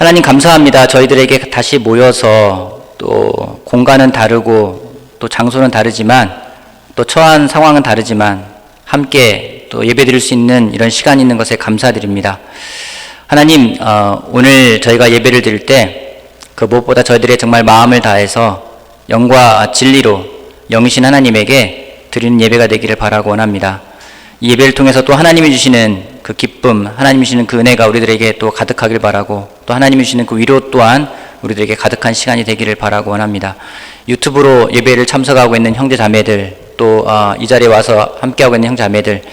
하나님 감사합니다. 저희들에게 다시 모여서 또 공간은 다르고 또 장소는 다르지만 또 처한 상황은 다르지만 함께 또 예배드릴 수 있는 이런 시간이 있는 것에 감사드립니다. 하나님, 오늘 저희가 예배를 드릴 때 그 무엇보다 저희들의 정말 마음을 다해서 영과 진리로 영이신 하나님에게 드리는 예배가 되기를 바라고 원합니다. 이 예배를 통해서 또 하나님이 주시는 그 기쁨, 하나님이 주시는 그 은혜가 우리들에게 또 가득하길 바라고, 또 하나님이 주시는 그 위로 또한 우리들에게 가득한 시간이 되기를 바라고 원합니다. 유튜브로 예배를 참석하고 있는 형제 자매들, 또 이 자리에 와서 함께하고 있는 형제 자매들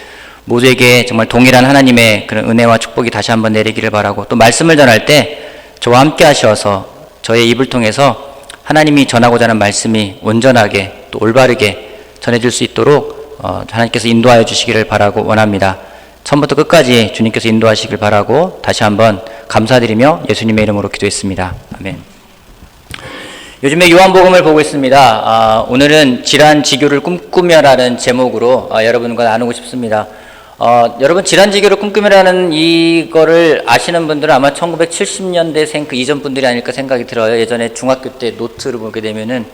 모두에게 정말 동일한 하나님의 그런 은혜와 축복이 다시 한번 내리기를 바라고, 또 말씀을 전할 때 저와 함께 하셔서 저의 입을 통해서 하나님이 전하고자 하는 말씀이 온전하게 또 올바르게 전해질 수 있도록 하나님께서 인도하여 주시기를 바라고 원합니다. 처음부터 끝까지 주님께서 인도하시길 바라고 다시 한번 감사드리며 예수님의 이름으로 기도했습니다. 아멘. 요즘에 요한복음을 보고 있습니다. 오늘은 질환지교를 꿈꾸며라는 제목으로 여러분과 나누고 싶습니다. 여러분, 질환지교를 꿈꾸며라는 이거를 아시는 분들은 아마 1970년대생 그 이전 분들이 아닐까 생각이 들어요. 예전에 중학교 때 노트를 보게 되면은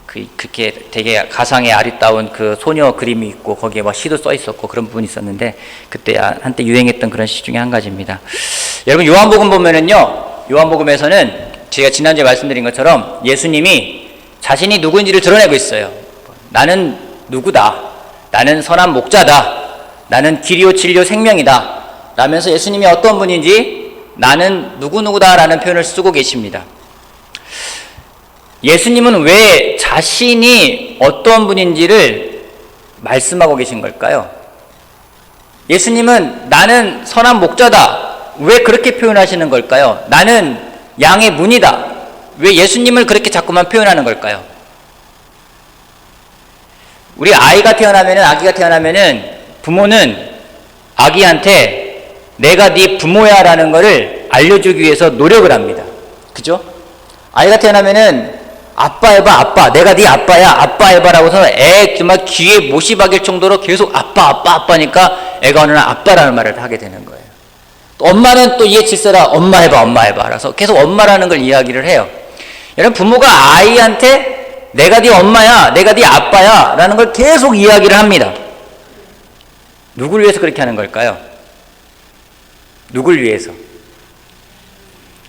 그렇게 되게 가상의 아리따운 그 소녀 그림이 있고 거기에 막 시도 써 있었고 그런 부분이 있었는데, 그때 한때 유행했던 그런 시 중에 한 가지입니다. 여러분, 요한복음 보면은요, 요한복음에서는 제가 지난주에 말씀드린 것처럼 예수님이 자신이 누구인지를 드러내고 있어요. 나는 누구다. 나는 선한 목자다. 나는 길이요 진리요 생명이다. 라면서 예수님이 어떤 분인지 나는 누구누구다 라는 표현을 쓰고 계십니다. 예수님은 왜 자신이 어떤 분인지를 말씀하고 계신 걸까요? 예수님은 나는 선한 목자다. 왜 그렇게 표현하시는 걸까요? 나는 양의 문이다. 왜 예수님을 그렇게 자꾸만 표현하는 걸까요? 우리 아기가 태어나면은 부모는 아기한테 내가 네 부모야 라는 것을 알려주기 위해서 노력을 합니다. 그죠? 아이가 태어나면은 아빠 해봐, 아빠. 내가 네 아빠야, 아빠 해봐라고서 정말 귀에 못이 박일 정도로 계속 아빠니까 애가 어느 날 아빠라는 말을 하게 되는 거예요. 또 엄마는 또 이해 질서라, 엄마 해봐. 그래서 계속 엄마라는 걸 이야기를 해요. 여러분, 부모가 아이한테 내가 네 엄마야, 내가 네 아빠야 라는 걸 계속 이야기를 합니다. 누굴 위해서 그렇게 하는 걸까요? 누굴 위해서?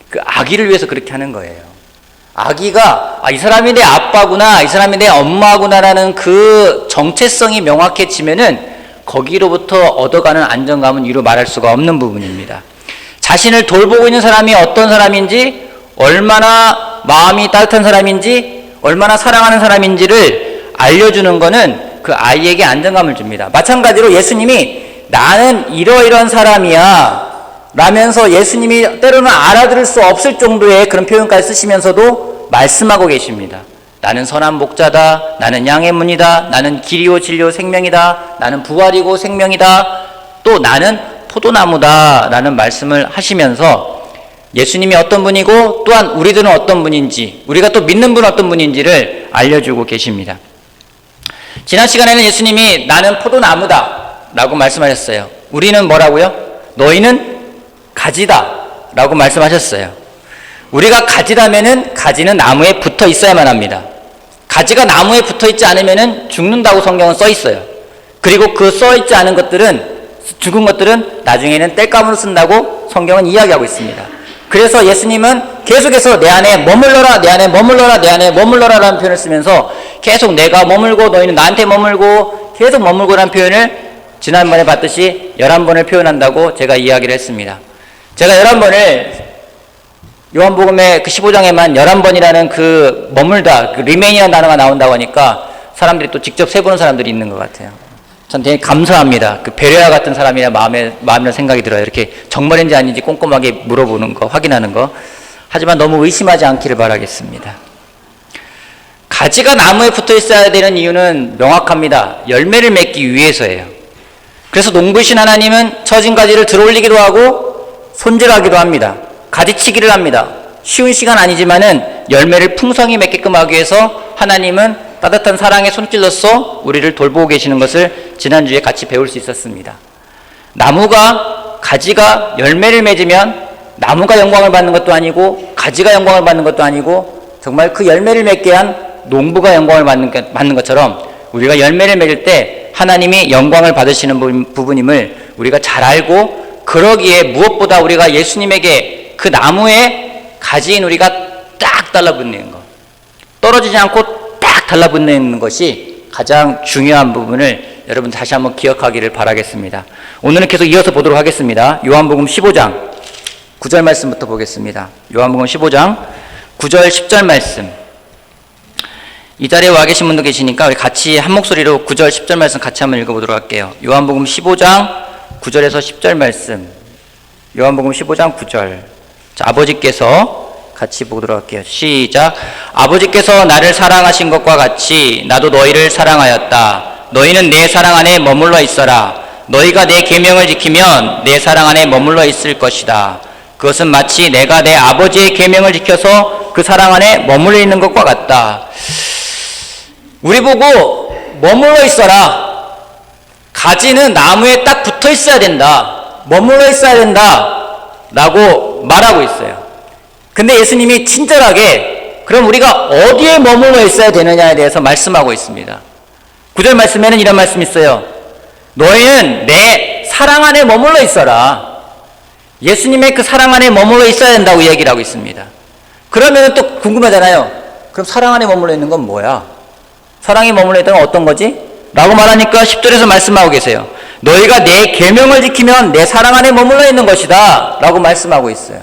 그 아기를 위해서 그렇게 하는 거예요. 아기가 이 사람이 내 아빠구나, 이 사람이 내 엄마구나라는 그 정체성이 명확해지면은 거기로부터 얻어가는 안정감은 이루 말할 수가 없는 부분입니다. 자신을 돌보고 있는 사람이 어떤 사람인지, 얼마나 마음이 따뜻한 사람인지, 얼마나 사랑하는 사람인지를 알려주는 거는 그 아이에게 안정감을 줍니다. 마찬가지로 예수님이 나는 이러이러한 사람이야 라면서 예수님이 때로는 알아들을 수 없을 정도의 그런 표현까지 쓰시면서도 말씀하고 계십니다. 나는 선한 목자다. 나는 양의 문이다. 나는 길이요 진리요 생명이다. 나는 부활이고 생명이다. 또 나는 포도나무다 라는 말씀을 하시면서 예수님이 어떤 분이고 또한 우리들은 어떤 분인지, 우리가 또 믿는 분은 어떤 분인지를 알려주고 계십니다. 지난 시간에는 예수님이 나는 포도나무다 라고 말씀하셨어요. 우리는 뭐라고요? 너희는 가지다 라고 말씀하셨어요. 우리가 가지라면은 가지는 나무에 붙어 있어야만 합니다. 가지가 나무에 붙어 있지 않으면은 죽는다고 성경은 써 있어요. 그리고 그 써 있지 않은 것들은, 죽은 것들은 나중에는 땔감으로 쓴다고 성경은 이야기하고 있습니다. 그래서 예수님은 계속해서 내 안에 머물러라, 내 안에 머물러라, 내 안에 머물러라 라는 표현을 쓰면서 계속 내가 머물고 너희는 나한테 머물고 계속 머물고라는 표현을 지난번에 봤듯이 11번을 표현한다고 제가 이야기를 했습니다. 제가 11번을 요한복음의 그 15장에만 11번이라는 그 머물다, 그 remain이라는 단어가 나온다고 하니까 사람들이 또 직접 세보는 사람들이 있는 것 같아요. 전 되게 감사합니다. 그 베레아 같은 사람이라 마음이라는 생각이 들어요. 이렇게 정말인지 아닌지 꼼꼼하게 물어보는 거, 확인하는 거. 하지만 너무 의심하지 않기를 바라겠습니다. 가지가 나무에 붙어 있어야 되는 이유는 명확합니다. 열매를 맺기 위해서예요. 그래서 농부이신 하나님은 처진 가지를 들어올리기도 하고 손질하기도 합니다. 가지치기를 합니다. 쉬운 시간 아니지만은 열매를 풍성히 맺게끔 하기 위해서 하나님은 따뜻한 사랑의 손길로써 우리를 돌보고 계시는 것을 지난주에 같이 배울 수 있었습니다. 나무가, 가지가 열매를 맺으면 나무가 영광을 받는 것도 아니고 가지가 영광을 받는 것도 아니고 정말 그 열매를 맺게 한 농부가 영광을 받는 것처럼 우리가 열매를 맺을 때 하나님이 영광을 받으시는 부분임을 우리가 잘 알고, 그러기에 무엇보다 우리가 예수님에게 그 나무에 가지인 우리가 딱 달라붙는 것, 떨어지지 않고 딱 달라붙는 것이 가장 중요한 부분을 여러분 다시 한번 기억하기를 바라겠습니다. 오늘은 계속 이어서 보도록 하겠습니다. 요한복음 15장 9절 말씀부터 보겠습니다. 요한복음 15장 9절 10절 말씀. 이 자리에 와 계신 분도 계시니까 우리 같이 한 목소리로 9절 10절 말씀 같이 한번 읽어보도록 할게요. 요한복음 15장 9절에서 10절 말씀. 요한복음 15장 9절. 자, 아버지께서 같이 보도록 할게요. 시작. 아버지께서 나를 사랑하신 것과 같이 나도 너희를 사랑하였다. 너희는 내 사랑 안에 머물러 있어라. 너희가 내 계명을 지키면 내 사랑 안에 머물러 있을 것이다. 그것은 마치 내가 내 아버지의 계명을 지켜서 그 사랑 안에 머물러 있는 것과 같다. 우리 보고 머물러 있어라. 가지는 나무에 딱 붙어 있어야 된다. 머물러 있어야 된다. 라고 말하고 있어요. 근데 예수님이 친절하게 그럼 우리가 어디에 머물러 있어야 되느냐에 대해서 말씀하고 있습니다. 9절 말씀에는 이런 말씀이 있어요. 너희는 내 사랑 안에 머물러 있어라. 예수님의 그 사랑 안에 머물러 있어야 된다고 얘기를 하고 있습니다. 그러면 또 궁금하잖아요. 그럼 사랑 안에 머물러 있는 건 뭐야? 사랑이 머물러 있다는 건 어떤 거지? 라고 말하니까 10절에서 말씀하고 계세요. 너희가 내 계명을 지키면 내 사랑 안에 머물러 있는 것이다 라고 말씀하고 있어요.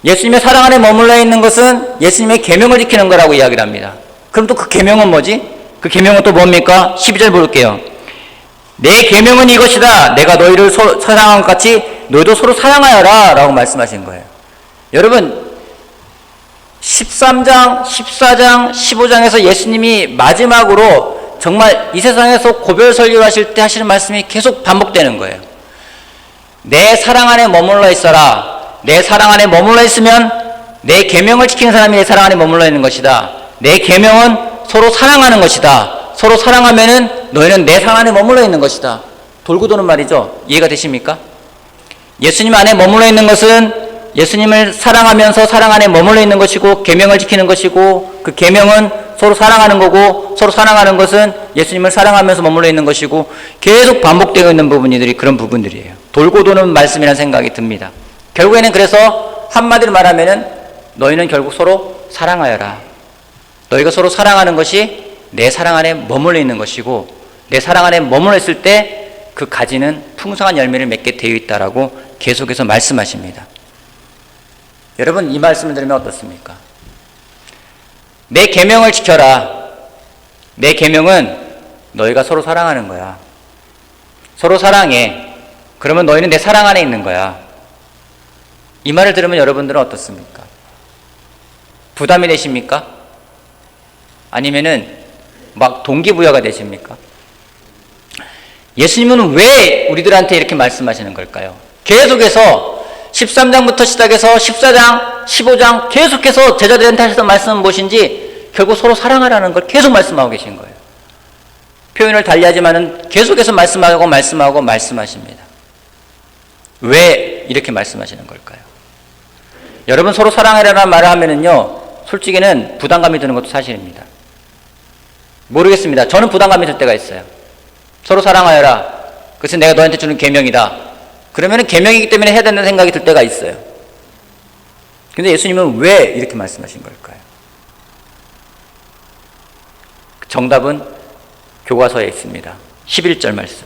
예수님의 사랑 안에 머물러 있는 것은 예수님의 계명을 지키는 거라고 이야기를 합니다. 그럼 또 그 계명은 뭐지? 그 계명은 또 뭡니까? 12절 볼게요. 내 계명은 이것이다. 내가 너희를 사랑한 것 같이 너희도 서로 사랑하여라 라고 말씀하신 거예요. 여러분 13장, 14장, 15장에서 예수님이 마지막으로 정말 이 세상에서 고별 설교를 하실 때 하시는 말씀이 계속 반복되는 거예요. 내 사랑 안에 머물러 있어라. 내 사랑 안에 머물러 있으면 내 계명을 지키는 사람이 내 사랑 안에 머물러 있는 것이다. 내 계명은 서로 사랑하는 것이다. 서로 사랑하면은 너희는 내 사랑 안에 머물러 있는 것이다. 돌고 도는 말이죠. 이해가 되십니까? 예수님 안에 머물러 있는 것은 예수님을 사랑하면서 사랑 안에 머물러 있는 것이고 계명을 지키는 것이고, 그 계명은 서로 사랑하는 거고, 서로 사랑하는 것은 예수님을 사랑하면서 머물러 있는 것이고, 계속 반복되어 있는 부분들이 그런 부분들이에요. 돌고 도는 말씀이라는 생각이 듭니다. 결국에는 그래서 한마디로 말하면은 너희는 결국 서로 사랑하여라. 너희가 서로 사랑하는 것이 내 사랑 안에 머물러 있는 것이고, 내 사랑 안에 머물러 있을 때 그 가지는 풍성한 열매를 맺게 되어 있다라고 계속해서 말씀하십니다. 여러분 이 말씀을 들으면 어떻습니까? 내 계명을 지켜라. 내 계명은 너희가 서로 사랑하는 거야. 서로 사랑해. 그러면 너희는 내 사랑 안에 있는 거야. 이 말을 들으면 여러분들은 어떻습니까? 부담이 되십니까? 아니면은 막 동기부여가 되십니까? 예수님은 왜 우리들한테 이렇게 말씀하시는 걸까요? 계속해서 13장부터 시작해서 14장, 15장 계속해서 제자들한테 하셨던 말씀은 무엇인지 결국 서로 사랑하라는 걸 계속 말씀하고 계신 거예요. 표현을 달리하지만은 계속해서 말씀하십니다. 왜 이렇게 말씀하시는 걸까요? 여러분 서로 사랑하라는 말을 하면은요, 솔직히는 부담감이 드는 것도 사실입니다. 모르겠습니다. 저는 부담감이 들 때가 있어요. 서로 사랑하여라. 그것은 내가 너한테 주는 계명이다. 그러면은 계명이기 때문에 해야 된다는 생각이 들 때가 있어요. 근데 예수님은 왜 이렇게 말씀하신 걸까요? 정답은 교과서에 있습니다. 11절 말씀.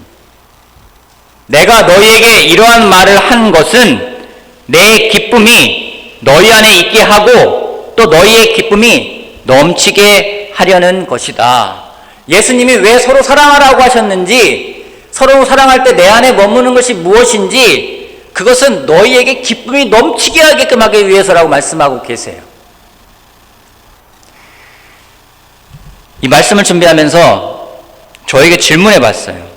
내가 너희에게 이러한 말을 한 것은 내 기쁨이 너희 안에 있게 하고 또 너희의 기쁨이 넘치게 하려는 것이다. 예수님이 왜 서로 사랑하라고 하셨는지, 서로 사랑할 때 내 안에 머무는 것이 무엇인지, 그것은 너희에게 기쁨이 넘치게 하게끔 하기 위해서라고 말씀하고 계세요. 이 말씀을 준비하면서 저에게 질문해 봤어요.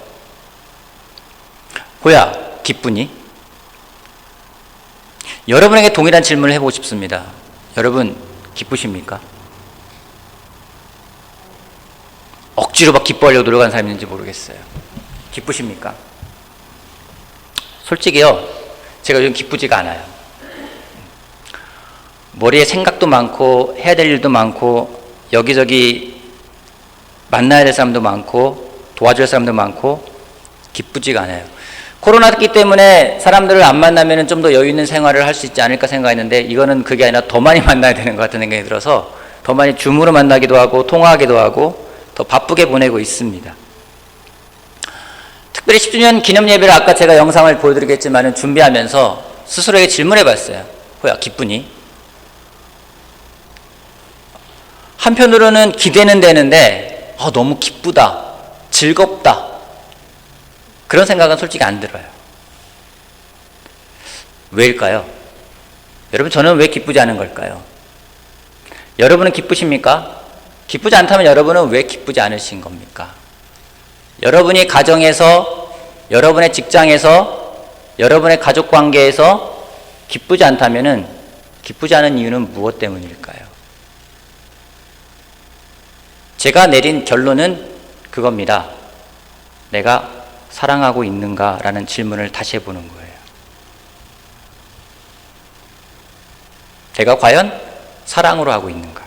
호야, 기쁘니? 여러분에게 동일한 질문을 해보고 싶습니다. 여러분, 기쁘십니까? 억지로 막 기뻐하려고 노력하는 사람이 있는지 모르겠어요. 기쁘십니까? 솔직히요, 제가 요즘 기쁘지가 않아요. 머리에 생각도 많고 해야 될 일도 많고 여기저기 만나야 될 사람도 많고 도와줄 사람도 많고 기쁘지가 않아요. 코로나기 때문에 사람들을 안 만나면 좀 더 여유 있는 생활을 할 수 있지 않을까 생각했는데 이거는 그게 아니라 더 많이 만나야 되는 것 같은 생각이 들어서 더 많이 줌으로 만나기도 하고 통화하기도 하고 더 바쁘게 보내고 있습니다. 특별히 10주년 기념 예배를 아까 제가 영상을 보여드리겠지만 준비하면서 스스로에게 질문해 봤어요. 호야, 기쁘니? 한편으로는 기대는 되는데 너무 기쁘다, 즐겁다 그런 생각은 솔직히 안 들어요. 왜일까요? 여러분, 저는 왜 기쁘지 않은 걸까요? 여러분은 기쁘십니까? 기쁘지 않다면 여러분은 왜 기쁘지 않으신 겁니까? 여러분이 가정에서, 여러분의 직장에서, 여러분의 가족관계에서 기쁘지 않다면 기쁘지 않은 이유는 무엇 때문일까요? 제가 내린 결론은 그겁니다. 내가 사랑하고 있는가? 라는 질문을 다시 해보는 거예요. 내가 과연 사랑으로 하고 있는가?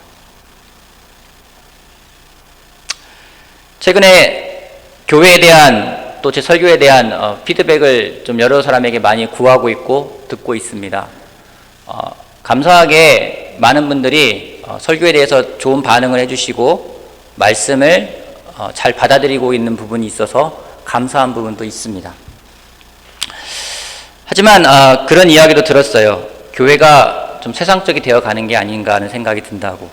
최근에 교회에 대한 또 제 설교에 대한 피드백을 좀 여러 사람에게 많이 구하고 있고 듣고 있습니다. 감사하게 많은 분들이 설교에 대해서 좋은 반응을 해주시고 말씀을 잘 받아들이고 있는 부분이 있어서 감사한 부분도 있습니다. 하지만 그런 이야기도 들었어요. 교회가 좀 세상적이 되어 가는 게 아닌가 하는 생각이 든다고.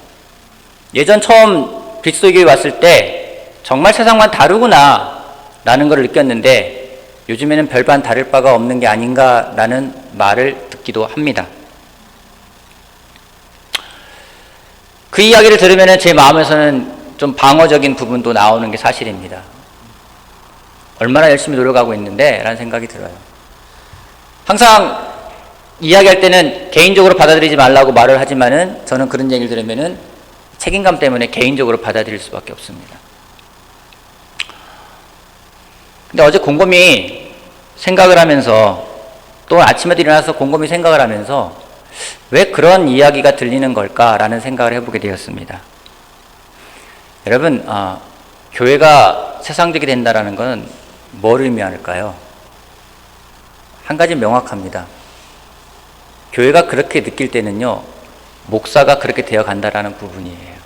예전 처음 그리스도교회 왔을 때 정말 세상만 다르구나 라는 걸 느꼈는데 요즘에는 별반 다를 바가 없는 게 아닌가 라는 말을 듣기도 합니다. 그 이야기를 들으면 제 마음에서는 좀 방어적인 부분도 나오는 게 사실입니다. 얼마나 열심히 노력하고 있는데 라는 생각이 들어요. 항상 이야기할 때는 개인적으로 받아들이지 말라고 말을 하지만은 저는 그런 얘기를 들으면은 책임감 때문에 개인적으로 받아들일 수밖에 없습니다. 근데 어제 곰곰이 생각을 하면서 또 아침에도 일어나서 곰곰이 생각을 하면서 왜 그런 이야기가 들리는 걸까라는 생각을 해보게 되었습니다. 여러분, 교회가 세상적이 된다라는 것은 뭘 의미할까요? 한 가지 명확합니다. 교회가 그렇게 느낄 때는요, 목사가 그렇게 되어 간다라는 부분이에요.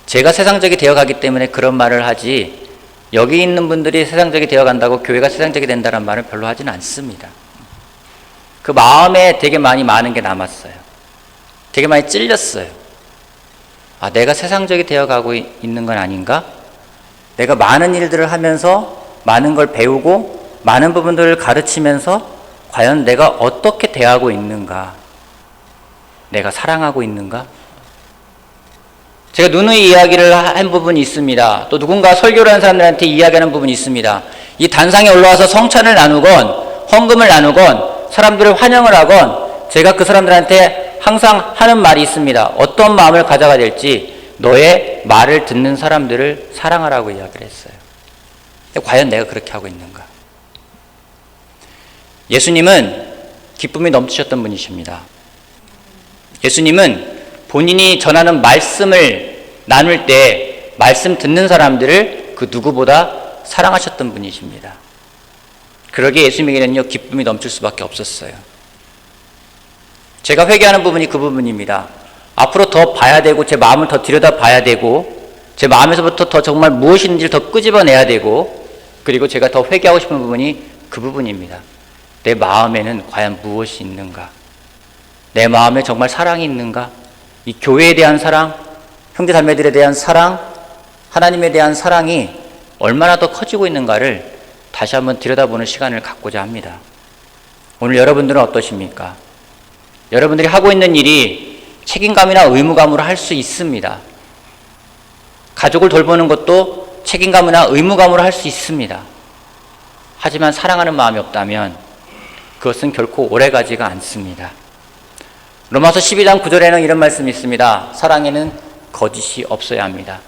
제가 세상적이 되어 가기 때문에 그런 말을 하지, 여기 있는 분들이 세상적이 되어 간다고 교회가 세상적이 된다는 말은 별로 하지는 않습니다. 그 마음에 되게 많은 게 남았어요. 되게 많이 찔렸어요. 내가 세상적이 되어 가고 있는 건 아닌가? 내가 많은 일들을 하면서 많은 걸 배우고 많은 부분들을 가르치면서 과연 내가 어떻게 대하고 있는가? 내가 사랑하고 있는가? 제가 누누이 이야기를 한 부분이 있습니다. 또 누군가 설교를 하는 사람들한테 이야기하는 부분이 있습니다. 이 단상에 올라와서 성찬을 나누건 헌금을 나누건 사람들을 환영을 하건 제가 그 사람들한테 항상 하는 말이 있습니다. 어떤 마음을 가져가야 될지 너의 말을 듣는 사람들을 사랑하라고 이야기를 했어요. 과연 내가 그렇게 하고 있는가? 예수님은 기쁨이 넘치셨던 분이십니다. 예수님은 본인이 전하는 말씀을 나눌 때 말씀 듣는 사람들을 그 누구보다 사랑하셨던 분이십니다. 그러기에 예수님에게는요, 기쁨이 넘칠 수밖에 없었어요. 제가 회개하는 부분이 그 부분입니다. 앞으로 더 봐야 되고 제 마음을 더 들여다 봐야 되고 제 마음에서부터 더 정말 무엇인지를 더 끄집어내야 되고 그리고 제가 더 회개하고 싶은 부분이 그 부분입니다. 내 마음에는 과연 무엇이 있는가? 내 마음에 정말 사랑이 있는가? 이 교회에 대한 사랑, 형제자매들에 대한 사랑, 하나님에 대한 사랑이 얼마나 더 커지고 있는가를 다시 한번 들여다보는 시간을 갖고자 합니다. 오늘 여러분들은 어떠십니까? 여러분들이 하고 있는 일이 책임감이나 의무감으로 할 수 있습니다. 가족을 돌보는 것도 책임감이나 의무감으로 할 수 있습니다. 하지만 사랑하는 마음이 없다면 그것은 결코 오래가지가 않습니다. 로마서 12장 9절에는 이런 말씀이 있습니다. 사랑에는 거짓이 없어야 합니다.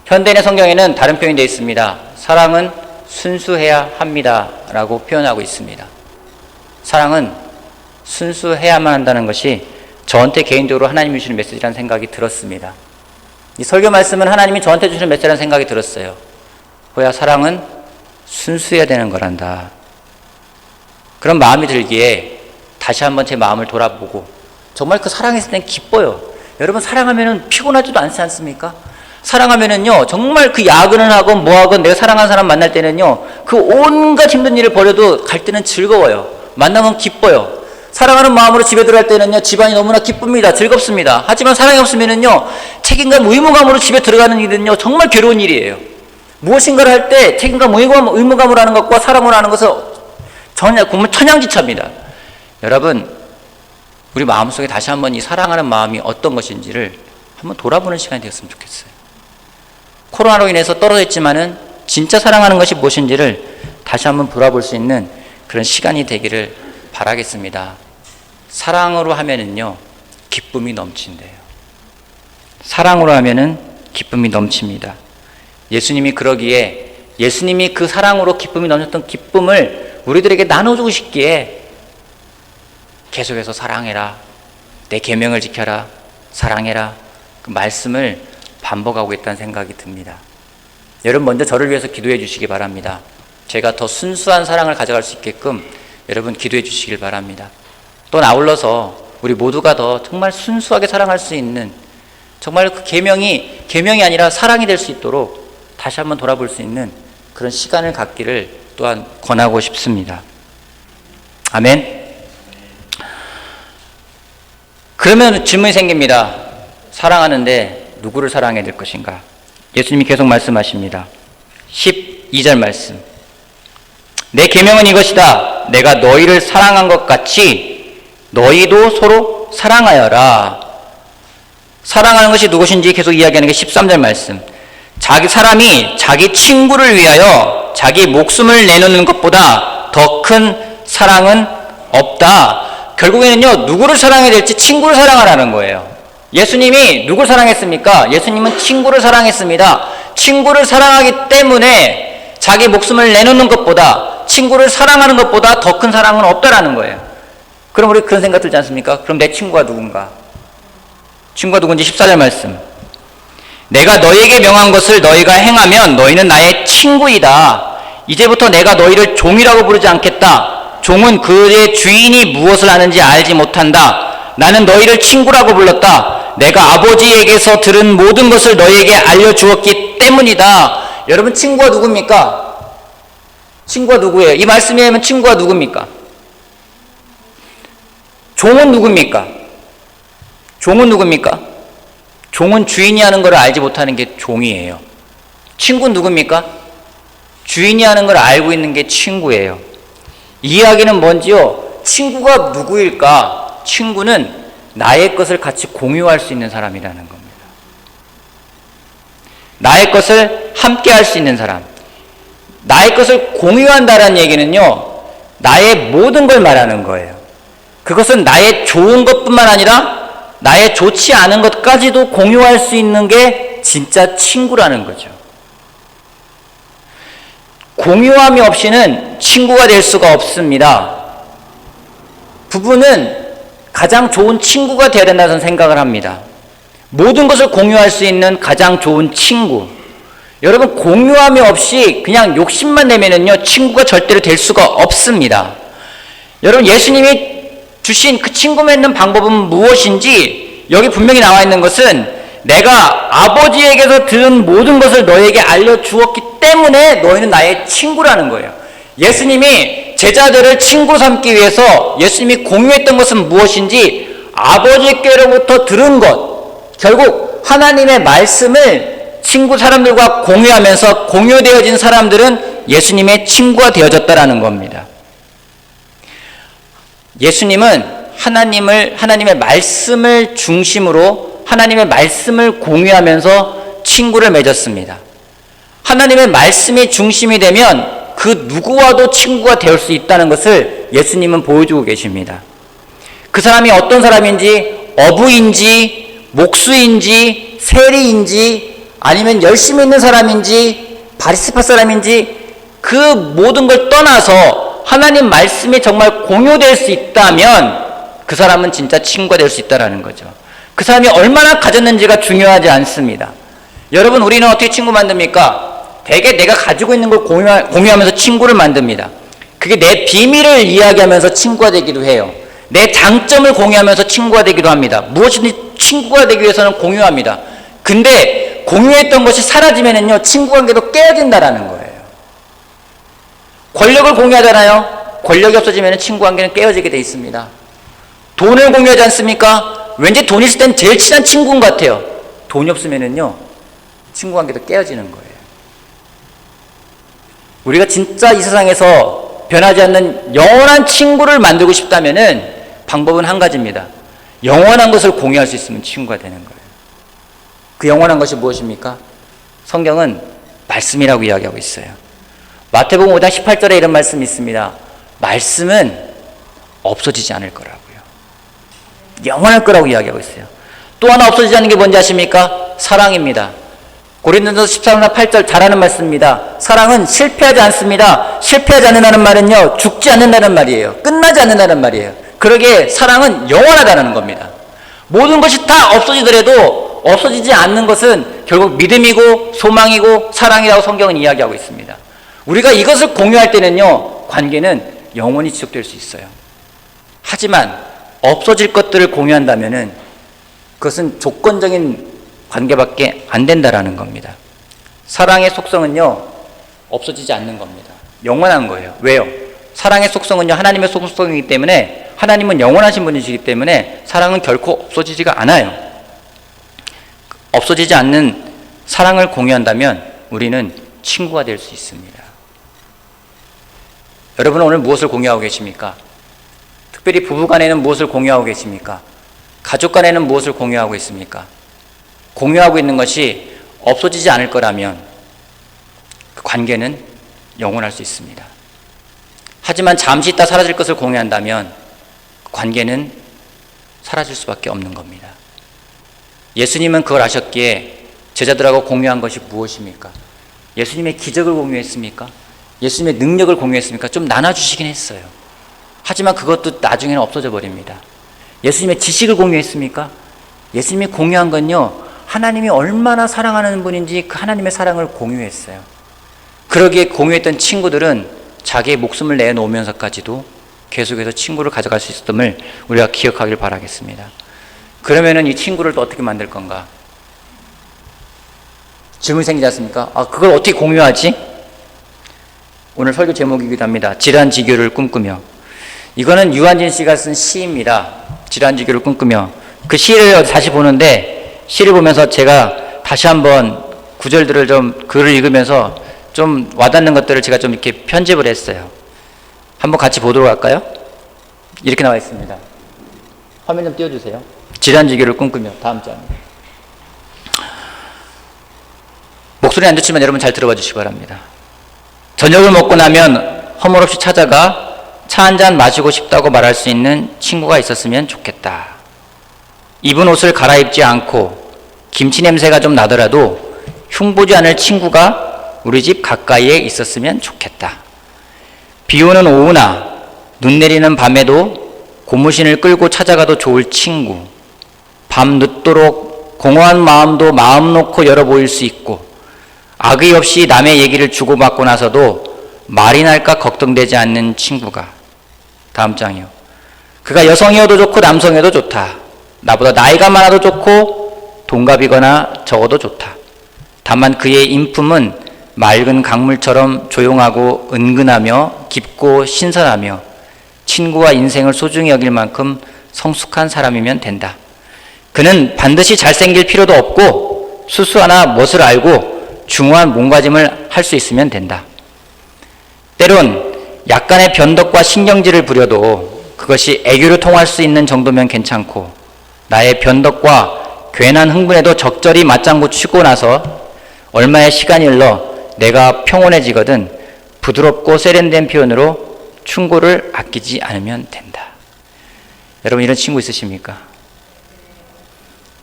현대인의 성경에는 다른 표현이 되어 있습니다. 사랑은 순수해야 합니다 라고 표현하고 있습니다. 사랑은 순수해야만 한다는 것이 저한테 개인적으로 하나님이 주시는 메시지라는 생각이 들었습니다. 이 설교 말씀은 하나님이 저한테 주시는 메시지라는 생각이 들었어요. 호야, 사랑은 순수해야 되는 거란다. 그런 마음이 들기에 다시 한번 제 마음을 돌아보고 정말 그 사랑했을 땐 기뻐요. 여러분, 사랑하면은 피곤하지도 않지 않습니까? 사랑하면은요, 정말 그 야근을 하건 뭐하건 내가 사랑하는 사람 만날 때는요, 그 온갖 힘든 일을 버려도 갈 때는 즐거워요. 만나면 기뻐요. 사랑하는 마음으로 집에 들어갈 때는요, 집안이 너무나 기쁩니다. 즐겁습니다. 하지만 사랑이 없으면은요, 책임감, 의무감으로 집에 들어가는 일은요, 정말 괴로운 일이에요. 무엇인가를 할 때 책임감, 의무감으로 하는 것과 사랑으로 하는 것은 정말 천양지차입니다. 여러분, 우리 마음속에 다시 한번 이 사랑하는 마음이 어떤 것인지를 한번 돌아보는 시간이 되었으면 좋겠어요. 코로나로 인해서 떨어졌지만은 진짜 사랑하는 것이 무엇인지를 다시 한번 돌아볼 수 있는 그런 시간이 되기를 바라겠습니다. 사랑으로 하면은요, 기쁨이 넘친대요. 사랑으로 하면은 기쁨이 넘칩니다. 예수님이 그러기에 예수님이 그 사랑으로 기쁨이 넘쳤던 기쁨을 우리들에게 나눠주고 싶기에 계속해서 사랑해라, 내 계명을 지켜라, 사랑해라, 그 말씀을 반복하고 있다는 생각이 듭니다. 여러분, 먼저 저를 위해서 기도해 주시기 바랍니다. 제가 더 순수한 사랑을 가져갈 수 있게끔 여러분 기도해 주시길 바랍니다. 또 아울러서 우리 모두가 더 정말 순수하게 사랑할 수 있는, 정말 그 계명이 아니라 사랑이 될 수 있도록 다시 한번 돌아볼 수 있는 그런 시간을 갖기를 또한 권하고 싶습니다. 아멘. 그러면 질문이 생깁니다. 사랑하는데 누구를 사랑해야 될 것인가? 예수님이 계속 말씀하십니다. 12절 말씀. 내 계명은 이것이다. 내가 너희를 사랑한 것 같이 너희도 서로 사랑하여라. 사랑하는 것이 누구신지 계속 이야기하는 게 13절 말씀. 사람이 자기 친구를 위하여 자기 목숨을 내놓는 것보다 더 큰 사랑은 없다. 결국에는요, 누구를 사랑해야 될지 친구를 사랑하라는 거예요. 예수님이 누구를 사랑했습니까? 예수님은 친구를 사랑했습니다. 친구를 사랑하기 때문에 자기 목숨을 내놓는 것보다, 친구를 사랑하는 것보다 더 큰 사랑은 없다라는 거예요. 그럼 우리 그런 생각 들지 않습니까? 그럼 내 친구가 누군가? 친구가 누군지 14절 말씀. 내가 너희에게 명한 것을 너희가 행하면 너희는 나의 친구이다. 이제부터 내가 너희를 종이라고 부르지 않겠다. 종은 그의 주인이 무엇을 하는지 알지 못한다. 나는 너희를 친구라고 불렀다. 내가 아버지에게서 들은 모든 것을 너희에게 알려주었기 때문이다. 여러분, 친구가 누굽니까? 친구가 누구예요? 이 말씀에 하면 친구가 누굽니까? 종은 누굽니까? 종은 누굽니까? 종은 주인이 하는 것을 알지 못하는 게 종이에요. 친구는 누굽니까? 주인이 하는 걸 알고 있는 게 친구예요. 이 이야기는 뭔지요? 친구가 누구일까? 친구는 나의 것을 같이 공유할 수 있는 사람이라는 겁니다. 나의 것을 함께 할 수 있는 사람. 나의 것을 공유한다는 얘기는요, 나의 모든 걸 말하는 거예요. 그것은 나의 좋은 것뿐만 아니라 나의 좋지 않은 것까지도 공유할 수 있는 게 진짜 친구라는 거죠. 공유함이 없이는 친구가 될 수가 없습니다. 부부는 가장 좋은 친구가 되어야 된다는 생각을 합니다. 모든 것을 공유할 수 있는 가장 좋은 친구. 여러분, 공유함이 없이 그냥 욕심만 내면은요, 친구가 절대로 될 수가 없습니다. 여러분, 예수님이 주신 그 친구 맺는 방법은 무엇인지 여기 분명히 나와 있는 것은 내가 아버지에게서 들은 모든 것을 너에게 알려주었기 때문에 너희는 나의 친구라는 거예요. 예수님이 제자들을 친구로 삼기 위해서 예수님이 공유했던 것은 무엇인지 아버지께로부터 들은 것, 결국 하나님의 말씀을 친구 사람들과 공유하면서 공유되어진 사람들은 예수님의 친구가 되어졌다라는 겁니다. 예수님은 하나님의 말씀을 중심으로 하나님의 말씀을 공유하면서 친구를 맺었습니다. 하나님의 말씀이 중심이 되면 그 누구와도 친구가 될 수 있다는 것을 예수님은 보여주고 계십니다. 그 사람이 어떤 사람인지, 어부인지, 목수인지, 세리인지, 아니면 열심히 있는 사람인지, 바리스파 사람인지, 그 모든 걸 떠나서 하나님 말씀이 정말 공유될 수 있다면 그 사람은 진짜 친구가 될 수 있다는 거죠. 그 사람이 얼마나 가졌는지가 중요하지 않습니다. 여러분, 우리는 어떻게 친구 만듭니까? 대개 내가 가지고 있는 걸 공유하면서 친구를 만듭니다. 그게 내 비밀을 이야기하면서 친구가 되기도 해요. 내 장점을 공유하면서 친구가 되기도 합니다. 무엇이든지 친구가 되기 위해서는 공유합니다. 근데 공유했던 것이 사라지면은요, 친구 관계도 깨어진다라는 거예요. 권력을 공유하잖아요. 권력이 없어지면 친구 관계는 깨어지게 돼 있습니다. 돈을 공유하지 않습니까? 왠지 돈 있을 땐 제일 친한 친구인 것 같아요. 돈이 없으면은요, 친구 관계도 깨어지는 거예요. 우리가 진짜 이 세상에서 변하지 않는 영원한 친구를 만들고 싶다면은 방법은 한 가지입니다. 영원한 것을 공유할 수 있으면 친구가 되는 거예요. 그 영원한 것이 무엇입니까? 성경은 말씀이라고 이야기하고 있어요. 마태복음 5장 18절에 이런 말씀이 있습니다. 말씀은 없어지지 않을 거라고요. 영원할 거라고 이야기하고 있어요. 또 하나 없어지지 않는 게 뭔지 아십니까? 사랑입니다. 고린도전서 13장 8절 잘하는 말씀입니다. 사랑은 실패하지 않습니다. 실패하지 않는다는 말은요, 죽지 않는다는 말이에요. 끝나지 않는다는 말이에요. 그러기에 사랑은 영원하다는 겁니다. 모든 것이 다 없어지더라도 없어지지 않는 것은 결국 믿음이고 소망이고 사랑이라고 성경은 이야기하고 있습니다. 우리가 이것을 공유할 때는요, 관계는 영원히 지속될 수 있어요. 하지만 없어질 것들을 공유한다면은 그것은 조건적인 관계밖에 안 된다라는 겁니다. 사랑의 속성은요, 없어지지 않는 겁니다. 영원한 거예요. 왜요? 사랑의 속성은요, 하나님의 속성이기 때문에, 하나님은 영원하신 분이시기 때문에 사랑은 결코 없어지지가 않아요. 없어지지 않는 사랑을 공유한다면 우리는 친구가 될 수 있습니다. 여러분은 오늘 무엇을 공유하고 계십니까? 특별히 부부 간에는 무엇을 공유하고 계십니까? 가족 간에는 무엇을 공유하고 있습니까? 공유하고 있는 것이 없어지지 않을 거라면 그 관계는 영원할 수 있습니다. 하지만 잠시 있다 사라질 것을 공유한다면 그 관계는 사라질 수밖에 없는 겁니다. 예수님은 그걸 아셨기에 제자들하고 공유한 것이 무엇입니까? 예수님의 기적을 공유했습니까? 예수님의 능력을 공유했습니까? 좀 나눠주시긴 했어요. 하지만 그것도 나중에는 없어져 버립니다. 예수님의 지식을 공유했습니까? 예수님이 공유한 건요, 하나님이 얼마나 사랑하는 분인지 그 하나님의 사랑을 공유했어요. 그러기에 공유했던 친구들은 자기의 목숨을 내놓으면서까지도 계속해서 친구를 가져갈 수 있었음을 우리가 기억하길 바라겠습니다. 그러면은 이 친구를 또 어떻게 만들 건가? 질문이 생기지 않습니까? 그걸 어떻게 공유하지? 오늘 설교 제목이기도 합니다. 질환지교를 꿈꾸며. 이거는 유한진 씨가 쓴 시입니다. 질환지교를 꿈꾸며. 그 시를 다시 보는데, 시를 보면서 제가 다시 한번 구절들을 좀, 글을 읽으면서 좀 와닿는 것들을 제가 좀 이렇게 편집을 했어요. 한번 같이 보도록 할까요? 이렇게 나와 있습니다. 화면 좀 띄워주세요. 질환지교를 꿈꾸며. 다음 장입니다. 목소리는 안 좋지만 여러분 잘 들어봐 주시기 바랍니다. 저녁을 먹고 나면 허물없이 찾아가 차 한잔 마시고 싶다고 말할 수 있는 친구가 있었으면 좋겠다. 입은 옷을 갈아입지 않고 김치 냄새가 좀 나더라도 흉보지 않을 친구가 우리 집 가까이에 있었으면 좋겠다. 비 오는 오후나 눈 내리는 밤에도 고무신을 끌고 찾아가도 좋을 친구. 밤 늦도록 공허한 마음도 마음 놓고 열어 보일 수 있고, 악의 없이 남의 얘기를 주고받고 나서도 말이 날까 걱정되지 않는 친구가. 다음 장이요. 그가 여성이어도 좋고 남성이어도 좋다. 나보다 나이가 많아도 좋고 동갑이거나 적어도 좋다. 다만 그의 인품은 맑은 강물처럼 조용하고 은근하며 깊고 신선하며 친구와 인생을 소중히 여길 만큼 성숙한 사람이면 된다. 그는 반드시 잘생길 필요도 없고 수수하나 멋을 알고 중후한 몸가짐을 할 수 있으면 된다. 때론 약간의 변덕과 신경질을 부려도 그것이 애교로 통할 수 있는 정도면 괜찮고, 나의 변덕과 괜한 흥분에도 적절히 맞장구 치고 나서 얼마의 시간이 흘러 내가 평온해지거든 부드럽고 세련된 표현으로 충고를 아끼지 않으면 된다. 여러분, 이런 친구 있으십니까?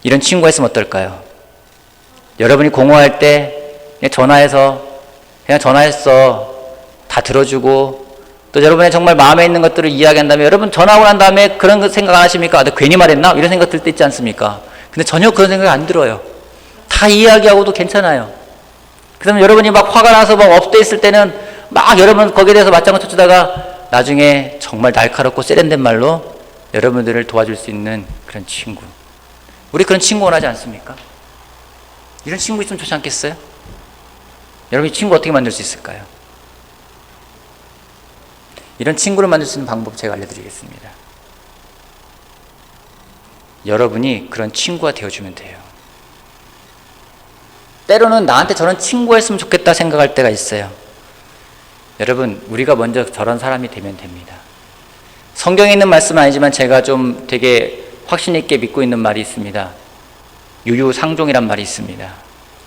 이런 친구가 있으면 어떨까요? 여러분이 공허할 때 그냥 전화해서 다 들어주고 또 여러분의 정말 마음에 있는 것들을 이야기한다면 여러분 전화하고 난 다음에 그런 생각 안 하십니까? 나 괜히 말했나? 이런 생각 들 때 있지 않습니까? 근데 전혀 그런 생각이 안 들어요. 다 이야기하고도 괜찮아요. 그러면 여러분이 막 화가 나서 막 업돼 있을 때는 막 여러분 거기에 대해서 맞장구 쳐주다가 나중에 정말 날카롭고 세련된 말로 여러분들을 도와줄 수 있는 그런 친구. 우리 그런 친구 원하지 않습니까? 이런 친구 있으면 좋지 않겠어요? 여러분이 친구 어떻게 만들 수 있을까요? 이런 친구를 만들 수 있는 방법 제가 알려드리겠습니다. 여러분이 그런 친구가 되어주면 돼요. 때로는 나한테 저런 친구가 있으면 좋겠다 생각할 때가 있어요. 여러분, 우리가 먼저 저런 사람이 되면 됩니다. 성경에 있는 말씀은 아니지만 제가 좀 되게 확신 있게 믿고 있는 말이 있습니다. 유유상종이란 말이 있습니다.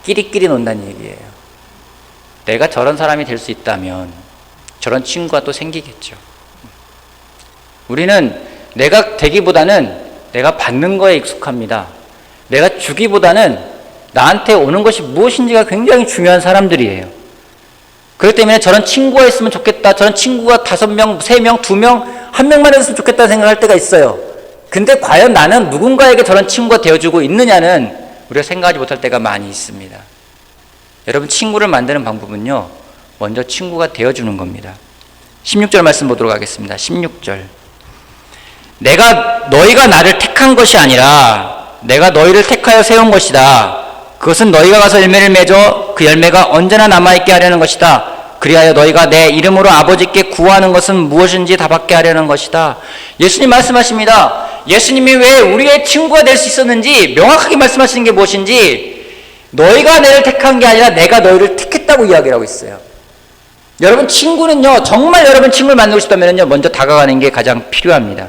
끼리끼리 논다는 얘기예요. 내가 저런 사람이 될 수 있다면 저런 친구가 또 생기겠죠. 우리는 내가 되기보다는 내가 받는 거에 익숙합니다. 내가 주기보다는 나한테 오는 것이 무엇인지가 굉장히 중요한 사람들이에요. 그렇기 때문에 저런 친구가 있으면 좋겠다. 저런 친구가 5명, 3명, 2명, 1명만 있으면 좋겠다 생각할 때가 있어요. 근데 과연 나는 누군가에게 저런 친구가 되어주고 있느냐는 우리가 생각하지 못할 때가 많이 있습니다. 여러분, 친구를 만드는 방법은요, 먼저 친구가 되어주는 겁니다. 16절 말씀 보도록 하겠습니다. 16절. 너희가 나를 택한 것이 아니라 내가 너희를 택하여 세운 것이다. 그것은 너희가 가서 열매를 맺어 그 열매가 언제나 남아있게 하려는 것이다. 그리하여 너희가 내 이름으로 아버지께 구하는 것은 무엇인지 다 받게 하려는 것이다. 예수님 말씀하십니다. 예수님이 왜 우리의 친구가 될 수 있었는지 명확하게 말씀하시는 게 무엇인지, 너희가 내를 택한 게 아니라 내가 너희를 택했다고 이야기를 하고 있어요. 여러분, 친구는요, 정말 여러분 친구를 만들고 싶다면요, 먼저 다가가는 게 가장 필요합니다.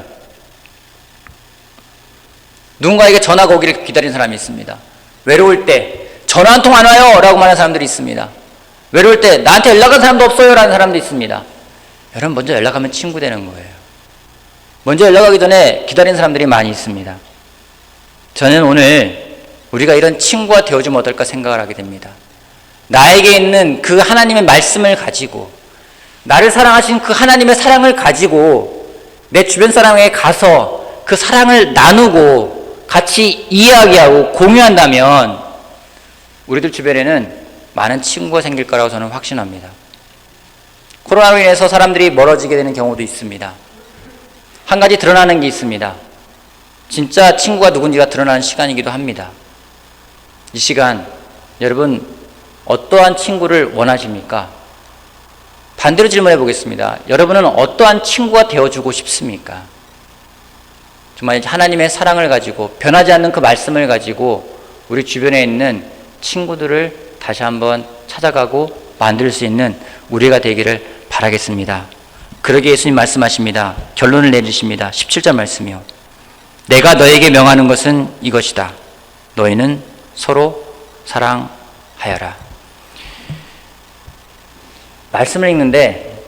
누군가에게 전화가 오기를 기다리는 사람이 있습니다. 외로울 때 전화 한 통 안 와요 라고 말하는 사람들이 있습니다. 외로울 때 나한테 연락한 사람도 없어요 라는 사람도 있습니다. 여러분, 먼저 연락하면 친구 되는 거예요. 먼저 연락하기 전에 기다리는 사람들이 많이 있습니다. 저는 오늘 우리가 이런 친구가 되어주면 어떨까 생각을 하게 됩니다. 나에게 있는 그 하나님의 말씀을 가지고, 나를 사랑하신 그 하나님의 사랑을 가지고 내 주변 사람에게 가서 그 사랑을 나누고 같이 이야기하고 공유한다면 우리들 주변에는 많은 친구가 생길 거라고 저는 확신합니다. 코로나로 인해서 사람들이 멀어지게 되는 경우도 있습니다. 한 가지 드러나는 게 있습니다. 진짜 친구가 누군지가 드러나는 시간이기도 합니다. 이 시간 여러분 어떠한 친구를 원하십니까? 반대로 질문해 보겠습니다. 여러분은 어떠한 친구가 되어주고 싶습니까? 정말 하나님의 사랑을 가지고 변하지 않는 그 말씀을 가지고 우리 주변에 있는 친구들을 다시 한번 찾아가고 만들 수 있는 우리가 되기를 바라겠습니다. 그러기에 예수님 말씀하십니다. 결론을 내리십니다. 17절 말씀이요. 내가 너에게 명하는 것은 이것이다. 너희는 서로 사랑하여라. 말씀을 읽는데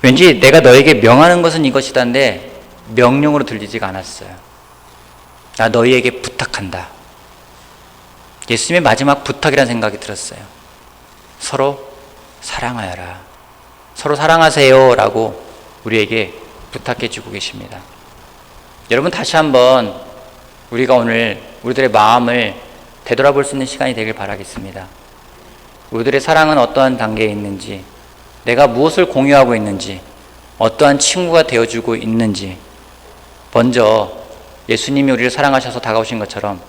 왠지 내가 너에게 명하는 것은 이것이다인데 명령으로 들리지가 않았어요. 나 너희에게 부탁한다. 예수님의 마지막 부탁이라는 생각이 들었어요. 서로 사랑하여라. 서로 사랑하세요 라고 우리에게 부탁해 주고 계십니다. 여러분, 다시 한번 우리가 오늘 우리들의 마음을 되돌아볼 수 있는 시간이 되길 바라겠습니다. 우리들의 사랑은 어떠한 단계에 있는지, 내가 무엇을 공유하고 있는지, 어떠한 친구가 되어주고 있는지, 먼저 예수님이 우리를 사랑하셔서 다가오신 것처럼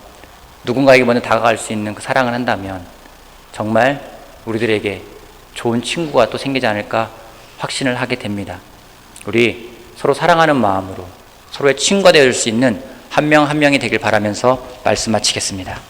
누군가에게 먼저 다가갈 수 있는 그 사랑을 한다면 정말 우리들에게 좋은 친구가 또 생기지 않을까 확신을 하게 됩니다. 우리 서로 사랑하는 마음으로 서로의 친구가 되어줄 수 있는 한 명 한 명이 되길 바라면서 말씀 마치겠습니다.